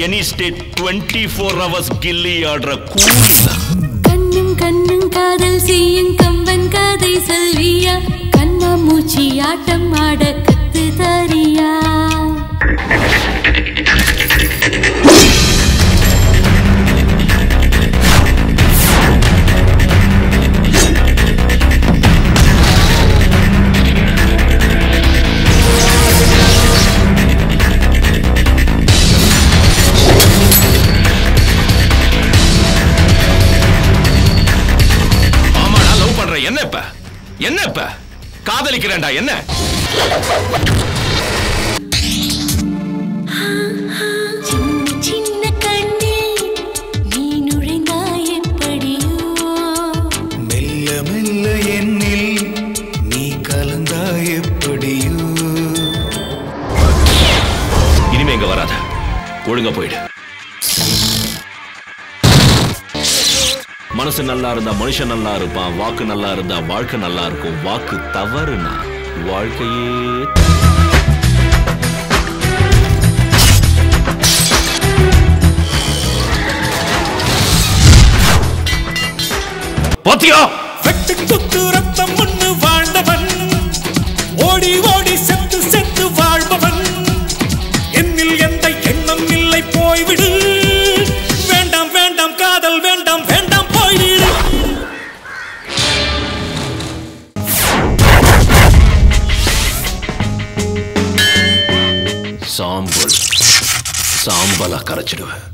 Any state 24 hours கில்லி ஆடுற கூலி. கண்ணும் கண்ணும் காதல் செய்யும் கம்பன் கதை சொல்வியா, கண்ணா மூச்சி ஆட்டம் ஆட கத்து தாரியா. என்ன இப்ப காதலிக்கிறேன்டா என்ன? சின்ன கண்ணில் நீ நுழைந்தாய் எப்படியோ, மெல்ல மெல்ல என்னில் நீ கலந்தாய் எப்படியோ. இனிமே இங்க வராத, ஒழுங்கா போயிடு. மனசு நல்லா இருந்தா மனுஷன் நல்லா இருப்பான், வாக்கு நல்லா இருந்தா வாழ்க்கை நல்லா இருக்கும். வாக்கு தவறுனா வாழ்க்கையே. பாத்தியா வெட்டு குத்து ரத்தம் முன்னு வாழ்ந்தவன், ஓடி ஓடி செத்து செத்து வாழ்பவன். என்னில் எந்த எண்ணம் இல்லை, போய்விடு. வேண்டாம் வேண்டாம் காதல் வேண்டாம் வேண்டாம், போய்விடு. சாம்பல் சாம்பலா கரைச்சிடுவேன்.